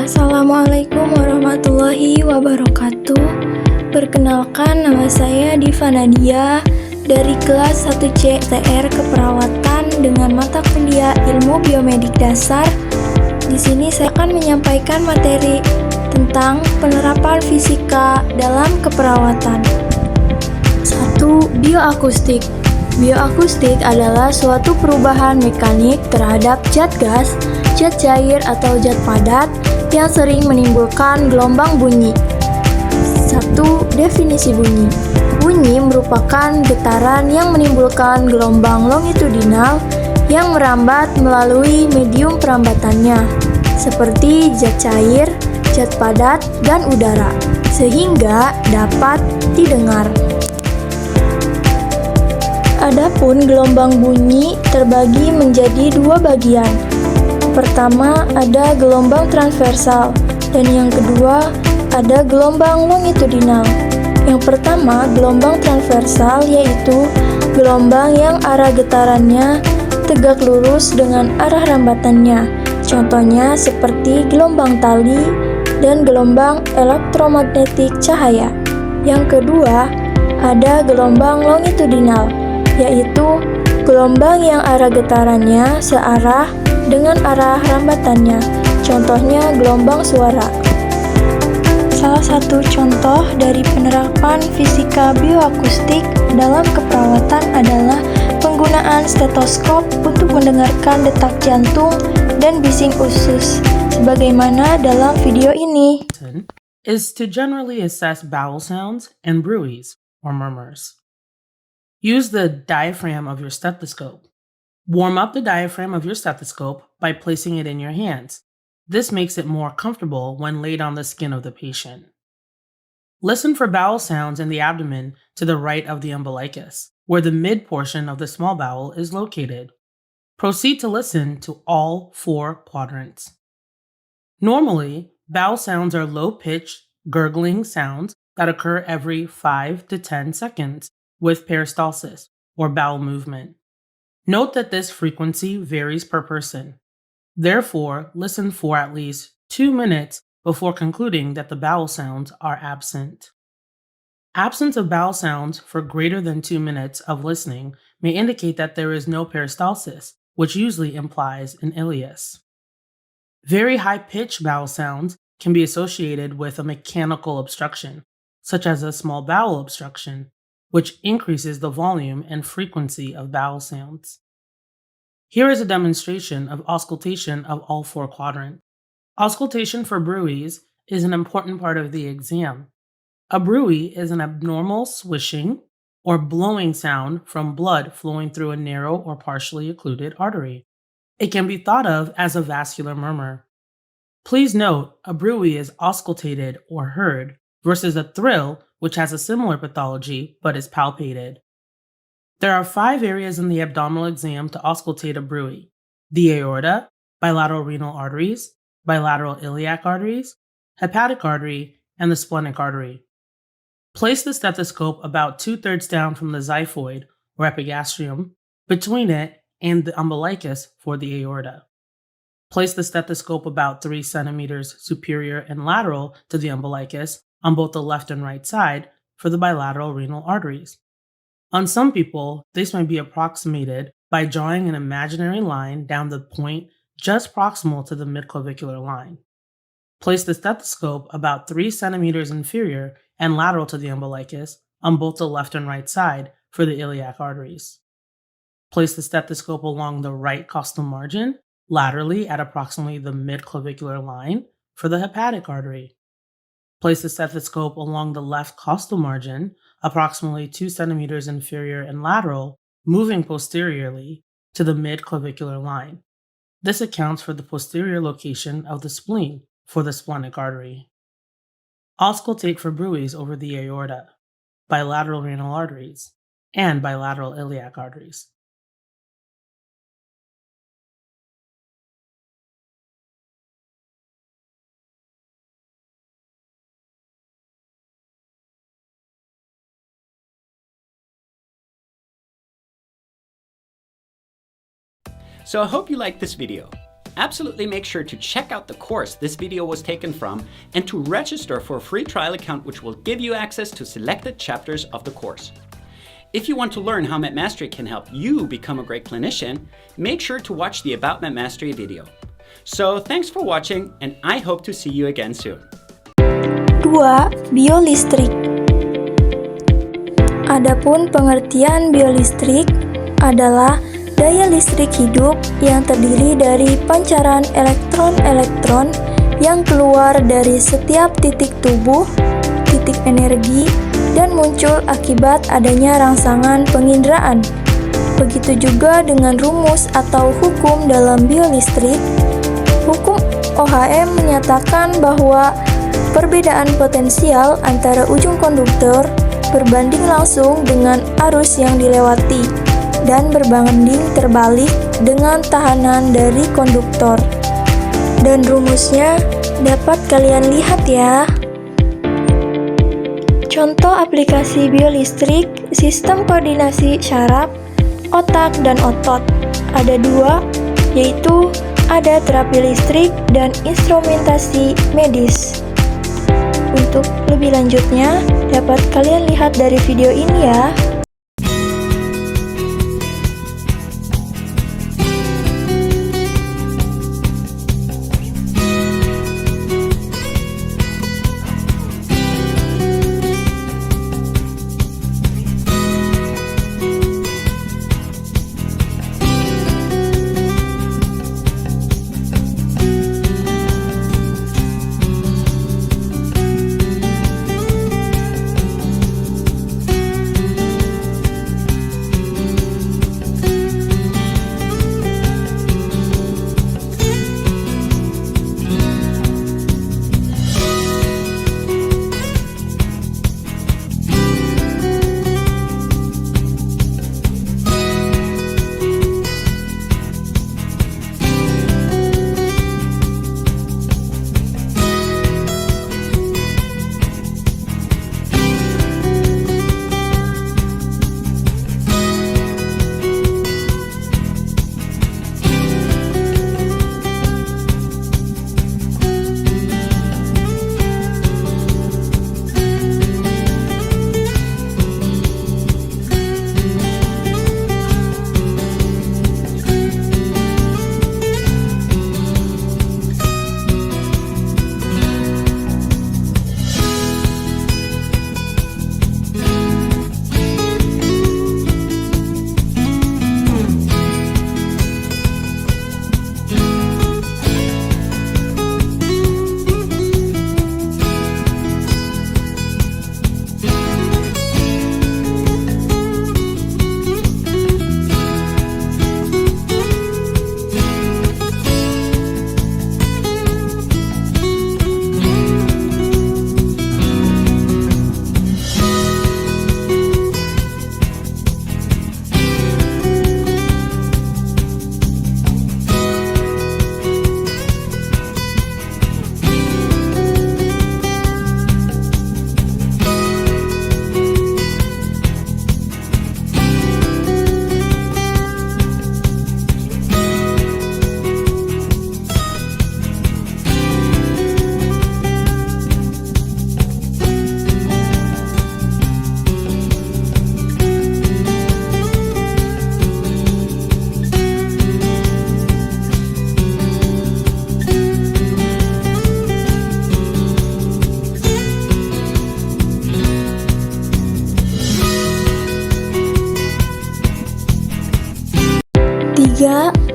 Assalamualaikum warahmatullahi wabarakatuh. Perkenalkan, nama saya Diva Nadia dari kelas 1C TR Keperawatan dengan mata kuliah Ilmu Biomedik Dasar. Di sini saya akan menyampaikan materi tentang penerapan fisika dalam keperawatan. 1. Bioakustik. Bioakustik adalah suatu perubahan mekanik terhadap zat gas, zat cair atau zat padat yang sering menimbulkan gelombang bunyi. 1. Definisi bunyi. Bunyi merupakan getaran yang menimbulkan gelombang longitudinal yang merambat melalui medium perambatannya, seperti zat cair, zat padat, dan udara, sehingga dapat didengar. Adapun gelombang bunyi terbagi menjadi dua bagian. Pertama ada gelombang transversal dan yang kedua ada gelombang longitudinal. Yang pertama gelombang transversal yaitu gelombang yang arah getarannya tegak lurus dengan arah rambatannya. Contohnya seperti gelombang tali dan gelombang elektromagnetik cahaya. Yang kedua ada gelombang longitudinal, yaitu gelombang yang arah getarannya searah dengan arah rambatannya. Contohnya gelombang suara. Salah satu contoh dari penerapan fisika bioakustik dalam keperawatan adalah penggunaan stetoskop untuk mendengarkan detak jantung dan bising usus, sebagaimana dalam video ini. Is to generally assess bowel sounds and bruits or murmurs. Use the diaphragm of your stethoscope. Warm up the diaphragm of your stethoscope by placing it in your hands. This makes it more comfortable when laid on the skin of the patient. Listen for bowel sounds in the abdomen to the right of the umbilicus, where the mid portion of the small bowel is located. Proceed to listen to all four quadrants. Normally, bowel sounds are low-pitched, gurgling sounds that occur every 5 to 10 seconds with peristalsis, or bowel movement. Note that this frequency varies per person. Therefore, listen for at least 2 minutes before concluding that the bowel sounds are absent. Absence of bowel sounds for greater than 2 minutes of listening may indicate that there is no peristalsis, which usually implies an ileus. Very high-pitched bowel sounds can be associated with a mechanical obstruction, such as a small bowel obstruction, which increases the volume and frequency of bowel sounds. Here is a demonstration of auscultation of all four quadrants. Auscultation for bruits is an important part of the exam. A bruit is an abnormal swishing or blowing sound from blood flowing through a narrow or partially occluded artery. It can be thought of as a vascular murmur. Please note, a bruit is auscultated or heard versus a thrill, which has a similar pathology but is palpated. There are 5 areas in the abdominal exam to auscultate a bruit: the aorta, bilateral renal arteries, bilateral iliac arteries, hepatic artery, and the splenic artery. Place the stethoscope about 2/3 down from the xiphoid, or epigastrium, between it and the umbilicus for the aorta. Place the stethoscope about 3 centimeters superior and lateral to the umbilicus on both the left and right side for the bilateral renal arteries. On some people, this may be approximated by drawing an imaginary line down the point just proximal to the midclavicular line. Place the stethoscope about 3 centimeters inferior and lateral to the umbilicus on both the left and right side for the iliac arteries. Place the stethoscope along the right costal margin, laterally at approximately the midclavicular line for the hepatic artery. Place the stethoscope along the left costal margin, approximately 2 centimeters inferior and lateral, moving posteriorly to the midclavicular line. This accounts for the posterior location of the spleen for the splenic artery. Auscultate for bruits over the aorta, bilateral renal arteries, and bilateral iliac arteries. So I hope you liked this video. absolutely make sure to check out the course this video was taken from and to register for a free trial account which will give you access to selected chapters of the course. If you want to learn how MedMastery can help you become a great clinician, make sure to watch the About MedMastery video. So thanks for watching, and I hope to see you again soon. 2. Biolistrik. Adapun pengertian biolistrik adalah daya listrik hidup yang terdiri dari pancaran elektron-elektron yang keluar dari setiap titik tubuh, titik energi, dan muncul akibat adanya rangsangan penginderaan. Begitu juga dengan rumus atau hukum dalam biolistrik. Hukum OHM menyatakan bahwa perbedaan potensial antara ujung konduktor berbanding langsung dengan arus yang dilewati dan berbanding terbalik dengan tahanan dari konduktor. Dan rumusnya dapat kalian lihat ya. Contoh aplikasi biolistrik, sistem koordinasi syaraf, otak, dan otot. Ada 2, yaitu ada terapi listrik dan instrumentasi medis. Untuk lebih lanjutnya, dapat kalian lihat dari video ini ya.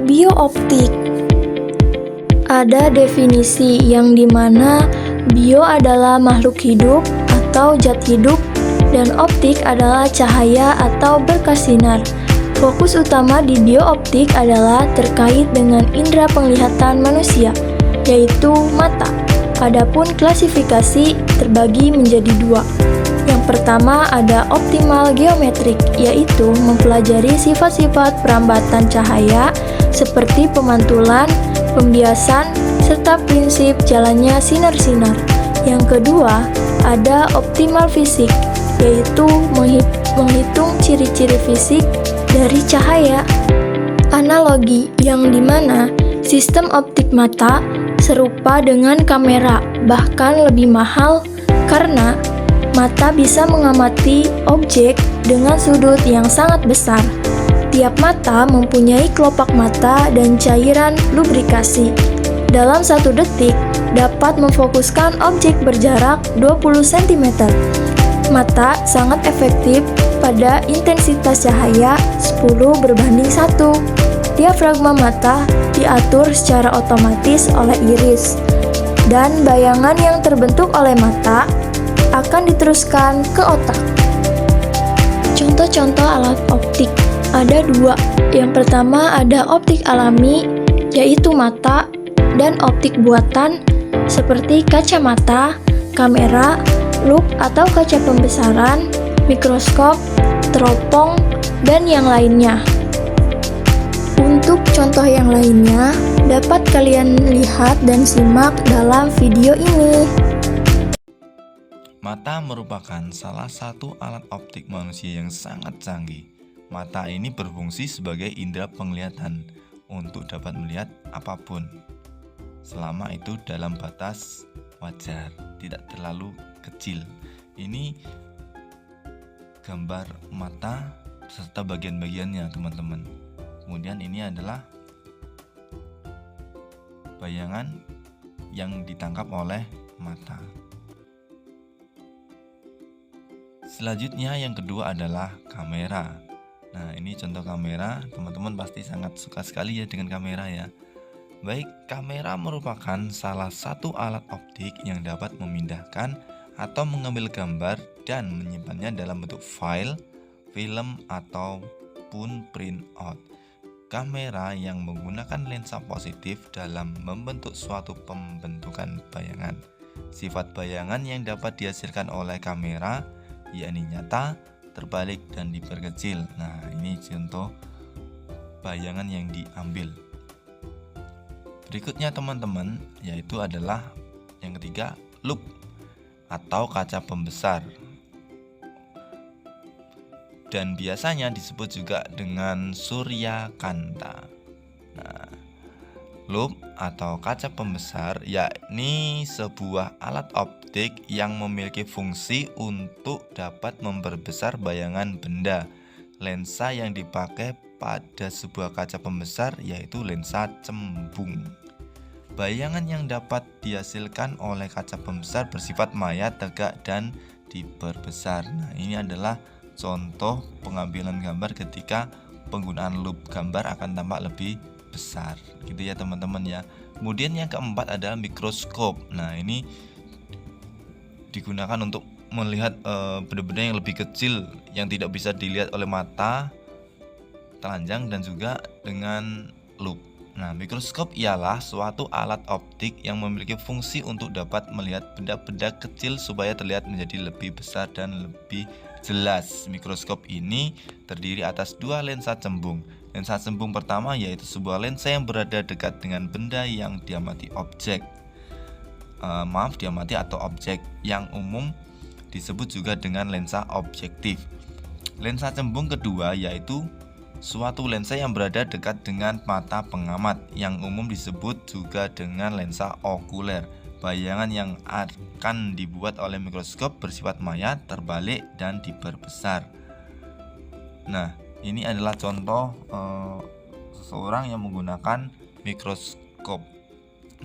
Biooptik. Ada definisi yang dimana bio adalah makhluk hidup atau zat hidup dan optik adalah cahaya atau berkas sinar. Fokus utama di biooptik adalah terkait dengan indera penglihatan manusia, yaitu mata. Adapun klasifikasi terbagi menjadi 2. Yang pertama ada optimal geometrik, yaitu mempelajari sifat-sifat perambatan cahaya seperti pemantulan, pembiasan, serta prinsip jalannya sinar-sinar. Yang kedua ada optimal fisik, yaitu menghitung ciri-ciri fisik dari cahaya. Analogi yang dimana Sistem optik mata serupa dengan kamera, bahkan lebih mahal karena mata bisa mengamati objek dengan sudut yang sangat besar. Tiap mata mempunyai kelopak mata dan cairan lubrikasi. Dalam 1 detik, dapat memfokuskan objek berjarak 20 cm. Mata sangat efektif pada intensitas cahaya 10:1. Diafragma mata diatur secara otomatis oleh iris, dan bayangan yang terbentuk oleh mata akan diteruskan ke otak. Contoh-contoh alat optik ada 2. Yang pertama ada optik alami, yaitu mata, dan optik buatan seperti kacamata, kamera, lup atau kaca pembesaran, mikroskop, teropong, dan yang lainnya. Untuk contoh yang lainnya, dapat kalian lihat dan simak dalam video ini. Mata merupakan salah satu alat optik manusia yang sangat canggih. Mata ini berfungsi sebagai indera penglihatan untuk dapat melihat apapun, selama itu dalam batas wajar, tidak terlalu kecil. Ini gambar mata serta bagian-bagiannya, teman-teman. Kemudian ini adalah bayangan yang ditangkap oleh mata. Selanjutnya yang kedua adalah kamera. Nah, ini contoh kamera. Teman-teman pasti sangat suka sekali ya dengan kamera ya. Baik, kamera merupakan salah satu alat optik yang dapat memindahkan atau mengambil gambar dan menyimpannya dalam bentuk file, film, ataupun print out. Kamera yang menggunakan lensa positif dalam membentuk suatu pembentukan bayangan. Sifat bayangan yang dapat dihasilkan oleh kamera yakni nyata, terbalik, dan diperkecil. Nah, ini contoh bayangan yang diambil. Berikutnya teman-teman, yaitu adalah yang ketiga, loop atau kaca pembesar. Dan biasanya disebut juga dengan suryakanta. Nah, loop atau kaca pembesar yakni sebuah alat optik yang memiliki fungsi untuk dapat memperbesar bayangan benda. Lensa yang dipakai pada sebuah kaca pembesar yaitu lensa cembung. Bayangan yang dapat dihasilkan oleh kaca pembesar bersifat maya, tegak, dan diperbesar. Nah, ini adalah contoh pengambilan gambar ketika penggunaan loop, gambar akan tampak lebih besar gitu ya teman-teman ya. Kemudian yang keempat adalah mikroskop. Nah, ini digunakan untuk melihat benda-benda yang lebih kecil yang tidak bisa dilihat oleh mata telanjang dan juga dengan loop. Nah, mikroskop ialah suatu alat optik yang memiliki fungsi untuk dapat melihat benda-benda kecil supaya terlihat menjadi lebih besar dan lebih jelas. Mikroskop ini terdiri atas 2 lensa cembung. Lensa cembung pertama yaitu sebuah lensa yang berada dekat dengan benda yang diamati diamati atau objek, yang umum disebut juga dengan lensa objektif. Lensa cembung kedua yaitu suatu lensa yang berada dekat dengan mata pengamat, yang umum disebut juga dengan lensa okuler. Bayangan yang akan dibuat oleh mikroskop bersifat maya, terbalik, dan diperbesar. Nah, ini adalah contoh seseorang yang menggunakan mikroskop.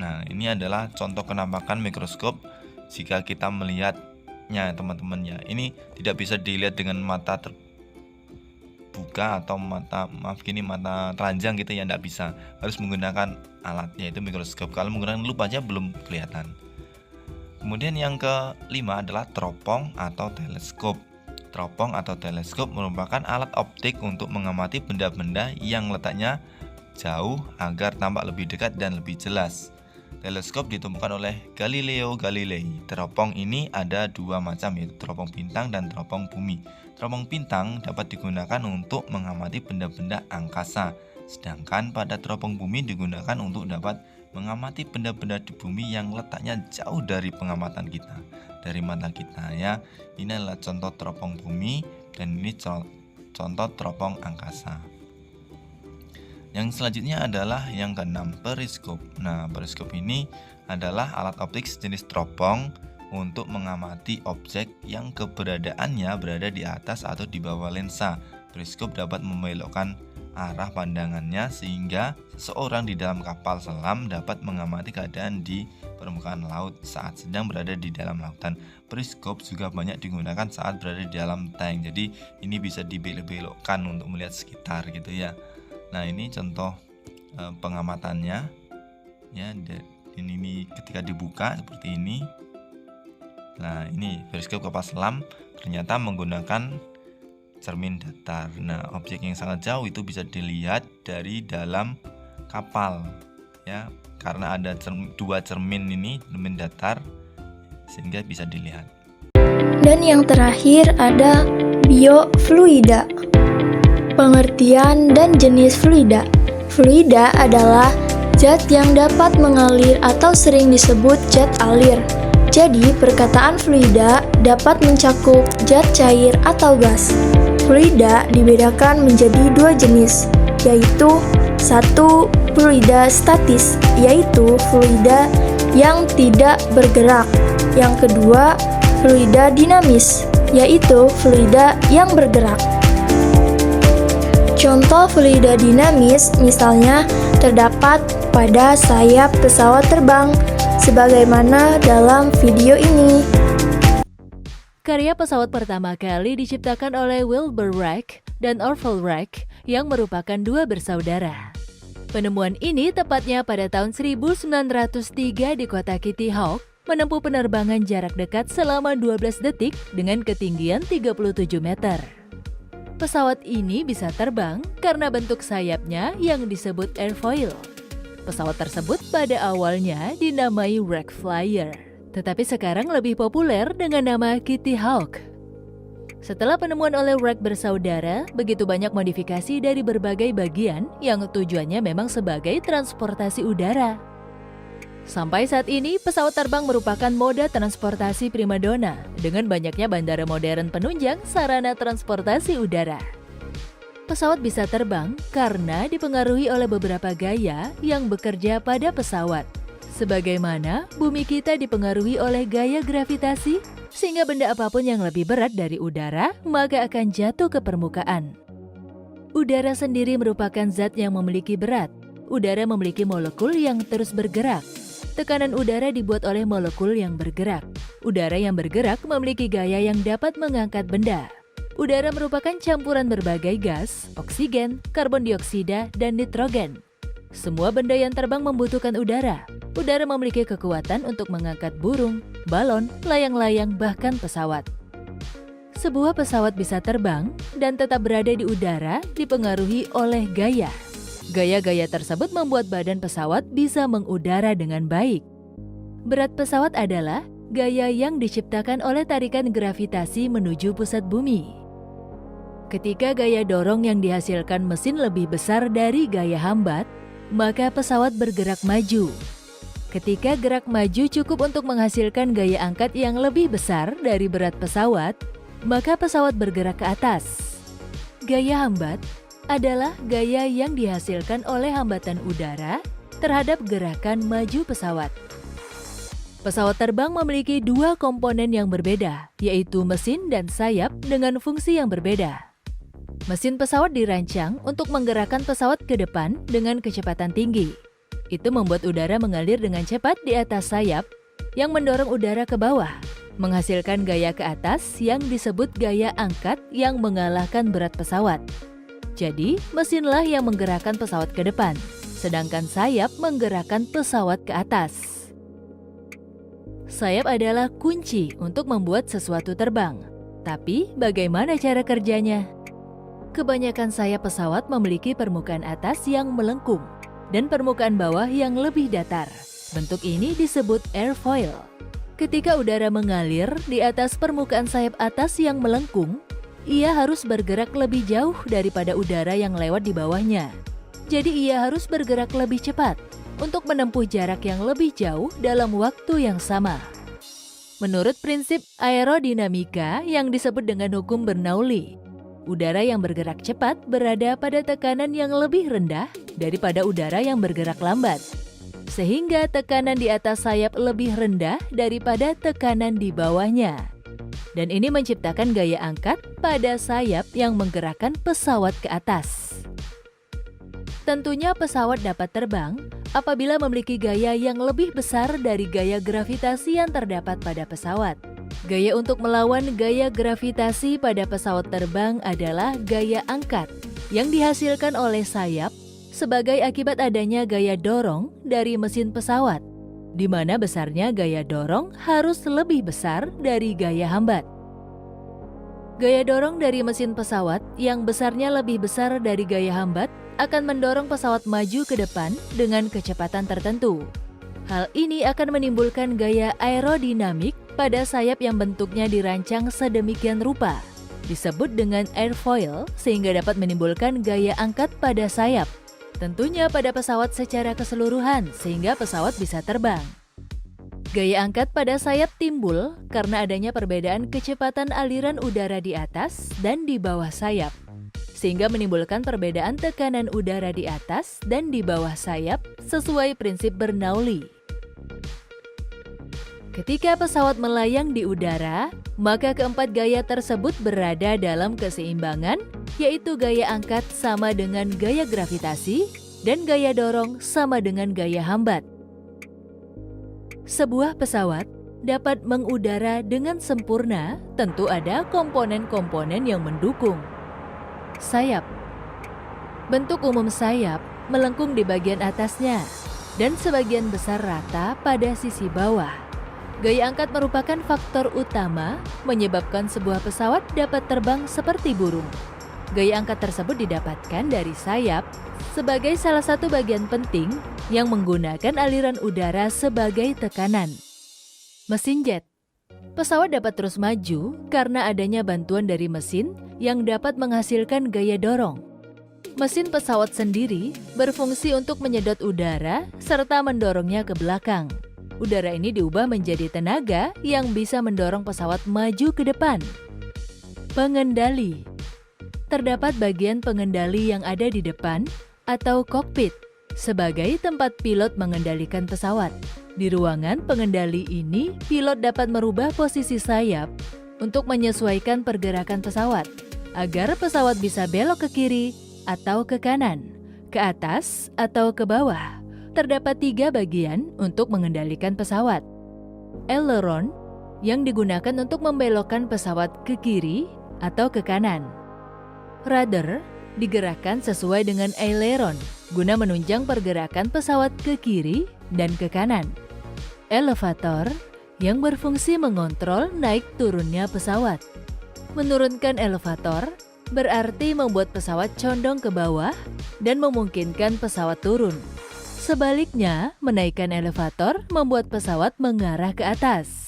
Nah, ini adalah contoh penampakan mikroskop jika kita melihatnya teman-teman ya. Ini tidak bisa dilihat dengan mata terbuka atau mata telanjang gitu ya, tidak bisa. Harus menggunakan alat yaitu mikroskop. Kalau menggunakan lupa aja belum kelihatan. Kemudian yang kelima adalah teropong atau teleskop. Teropong atau teleskop merupakan alat optik untuk mengamati benda-benda yang letaknya jauh agar tampak lebih dekat dan lebih jelas. Teleskop ditemukan oleh Galileo Galilei. Teropong ini ada 2 macam, yaitu teropong bintang dan teropong bumi. Teropong bintang dapat digunakan untuk mengamati benda-benda angkasa, sedangkan pada teropong bumi digunakan untuk dapat mengamati benda-benda di bumi yang letaknya jauh dari pengamatan kita, dari mata kita ya. Ini adalah contoh teropong bumi dan ini contoh teropong angkasa. Yang selanjutnya adalah yang keenam, periskop. Nah, periskop ini adalah alat optik sejenis teropong untuk mengamati objek yang keberadaannya berada di atas atau di bawah lensa. Periskop dapat membelokkan arah pandangannya sehingga seseorang di dalam kapal selam dapat mengamati keadaan di permukaan laut saat sedang berada di dalam lautan. Periskop juga banyak digunakan saat berada di dalam tank. Jadi ini bisa dibelok-belokkan untuk melihat sekitar gitu ya. Nah, ini contoh pengamatannya ya. Ini ketika dibuka seperti ini. Nah, ini periskop kapal selam ternyata menggunakan cermin datar. Nah, objek yang sangat jauh itu bisa dilihat dari dalam kapal ya, karena ada dua cermin ini, cermin datar, sehingga bisa dilihat. Dan yang terakhir ada biofluida. Pengertian dan jenis fluida. Fluida adalah zat yang dapat mengalir atau sering disebut zat alir. Jadi, perkataan fluida dapat mencakup zat cair atau gas. Fluida dibedakan menjadi dua jenis, yaitu satu, fluida statis, yaitu fluida yang tidak bergerak. Yang kedua, fluida dinamis, yaitu fluida yang bergerak. Contoh fluida dinamis misalnya terdapat pada sayap pesawat terbang, sebagaimana dalam video ini. Karya pesawat pertama kali diciptakan oleh Wilbur Wright dan Orville Wright yang merupakan dua bersaudara. Penemuan ini tepatnya pada tahun 1903 di kota Kitty Hawk menempuh penerbangan jarak dekat selama 12 detik dengan ketinggian 37 meter. Pesawat ini bisa terbang karena bentuk sayapnya yang disebut airfoil. Pesawat tersebut pada awalnya dinamai Wreck Flyer, tetapi sekarang lebih populer dengan nama Kitty Hawk. Setelah penemuan oleh Wright bersaudara, begitu banyak modifikasi dari berbagai bagian yang tujuannya memang sebagai transportasi udara. Sampai saat ini, pesawat terbang merupakan moda transportasi primadona dengan banyaknya bandara modern penunjang sarana transportasi udara. Pesawat bisa terbang karena dipengaruhi oleh beberapa gaya yang bekerja pada pesawat. Sebagaimana bumi kita dipengaruhi oleh gaya gravitasi, sehingga benda apapun yang lebih berat dari udara maka akan jatuh ke permukaan. Udara sendiri merupakan zat yang memiliki berat. Udara memiliki molekul yang terus bergerak. Tekanan udara dibuat oleh molekul yang bergerak. Udara yang bergerak memiliki gaya yang dapat mengangkat benda. Udara merupakan campuran berbagai gas, oksigen, karbon dioksida, dan nitrogen. Semua benda yang terbang membutuhkan udara. Udara memiliki kekuatan untuk mengangkat burung, balon, layang-layang, bahkan pesawat. Sebuah pesawat bisa terbang dan tetap berada di udara dipengaruhi oleh gaya. Gaya-gaya tersebut membuat badan pesawat bisa mengudara dengan baik. Berat pesawat adalah gaya yang diciptakan oleh tarikan gravitasi menuju pusat bumi. Ketika gaya dorong yang dihasilkan mesin lebih besar dari gaya hambat, maka pesawat bergerak maju. Ketika gerak maju cukup untuk menghasilkan gaya angkat yang lebih besar dari berat pesawat, maka pesawat bergerak ke atas. Gaya hambat adalah gaya yang dihasilkan oleh hambatan udara terhadap gerakan maju pesawat. Pesawat terbang memiliki dua komponen yang berbeda, yaitu mesin dan sayap dengan fungsi yang berbeda. Mesin pesawat dirancang untuk menggerakkan pesawat ke depan dengan kecepatan tinggi. Itu membuat udara mengalir dengan cepat di atas sayap yang mendorong udara ke bawah, menghasilkan gaya ke atas yang disebut gaya angkat yang mengalahkan berat pesawat. Jadi, mesinlah yang menggerakkan pesawat ke depan, sedangkan sayap menggerakkan pesawat ke atas. Sayap adalah kunci untuk membuat sesuatu terbang. Tapi, bagaimana cara kerjanya? Kebanyakan sayap pesawat memiliki permukaan atas yang melengkung dan permukaan bawah yang lebih datar. Bentuk ini disebut airfoil. Ketika udara mengalir di atas permukaan sayap atas yang melengkung, ia harus bergerak lebih jauh daripada udara yang lewat di bawahnya. Jadi ia harus bergerak lebih cepat untuk menempuh jarak yang lebih jauh dalam waktu yang sama. Menurut prinsip aerodinamika yang disebut dengan hukum Bernoulli, udara yang bergerak cepat berada pada tekanan yang lebih rendah daripada udara yang bergerak lambat. Sehingga tekanan di atas sayap lebih rendah daripada tekanan di bawahnya. Dan ini menciptakan gaya angkat pada sayap yang menggerakkan pesawat ke atas. Tentunya pesawat dapat terbang apabila memiliki gaya yang lebih besar dari gaya gravitasi yang terdapat pada pesawat. Gaya untuk melawan gaya gravitasi pada pesawat terbang adalah gaya angkat yang dihasilkan oleh sayap sebagai akibat adanya gaya dorong dari mesin pesawat, di mana besarnya gaya dorong harus lebih besar dari gaya hambat. Gaya dorong dari mesin pesawat yang besarnya lebih besar dari gaya hambat akan mendorong pesawat maju ke depan dengan kecepatan tertentu. Hal ini akan menimbulkan gaya aerodinamik pada sayap yang bentuknya dirancang sedemikian rupa, disebut dengan airfoil, sehingga dapat menimbulkan gaya angkat pada sayap, tentunya pada pesawat secara keseluruhan, sehingga pesawat bisa terbang. Gaya angkat pada sayap timbul karena adanya perbedaan kecepatan aliran udara di atas dan di bawah sayap, sehingga menimbulkan perbedaan tekanan udara di atas dan di bawah sayap sesuai prinsip Bernoulli. Ketika pesawat melayang di udara, maka keempat gaya tersebut berada dalam keseimbangan, yaitu gaya angkat sama dengan gaya gravitasi dan gaya dorong sama dengan gaya hambat. Sebuah pesawat dapat mengudara dengan sempurna, tentu ada komponen-komponen yang mendukung. Sayap. Bentuk umum sayap melengkung di bagian atasnya dan sebagian besar rata pada sisi bawah. Gaya angkat merupakan faktor utama menyebabkan sebuah pesawat dapat terbang seperti burung. Gaya angkat tersebut didapatkan dari sayap sebagai salah satu bagian penting yang menggunakan aliran udara sebagai tekanan. Mesin jet. Pesawat dapat terus maju karena adanya bantuan dari mesin yang dapat menghasilkan gaya dorong. Mesin pesawat sendiri berfungsi untuk menyedot udara serta mendorongnya ke belakang. Udara ini diubah menjadi tenaga yang bisa mendorong pesawat maju ke depan. Pengendali. Terdapat bagian pengendali yang ada di depan atau kokpit sebagai tempat pilot mengendalikan pesawat. Di ruangan pengendali ini, pilot dapat merubah posisi sayap untuk menyesuaikan pergerakan pesawat agar pesawat bisa belok ke kiri atau ke kanan, ke atas atau ke bawah. Terdapat 3 bagian untuk mengendalikan pesawat. Aileron yang digunakan untuk membelokkan pesawat ke kiri atau ke kanan. Rudder digerakkan sesuai dengan aileron guna menunjang pergerakan pesawat ke kiri dan ke kanan. Elevator yang berfungsi mengontrol naik turunnya pesawat. Menurunkan elevator berarti membuat pesawat condong ke bawah dan memungkinkan pesawat turun. Sebaliknya, menaikkan elevator membuat pesawat mengarah ke atas.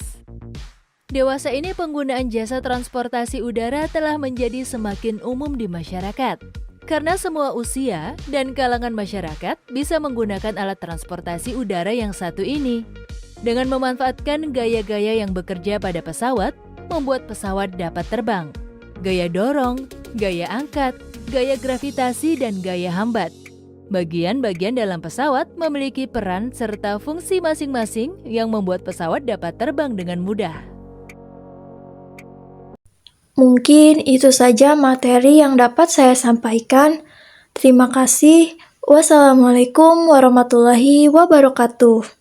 Dewasa ini penggunaan jasa transportasi udara telah menjadi semakin umum di masyarakat. Karena semua usia dan kalangan masyarakat bisa menggunakan alat transportasi udara yang satu ini. Dengan memanfaatkan gaya-gaya yang bekerja pada pesawat, membuat pesawat dapat terbang. Gaya dorong, gaya angkat, gaya gravitasi, dan gaya hambat. Bagian-bagian dalam pesawat memiliki peran serta fungsi masing-masing yang membuat pesawat dapat terbang dengan mudah. Mungkin itu saja materi yang dapat saya sampaikan. Terima kasih. Wassalamualaikum warahmatullahi wabarakatuh.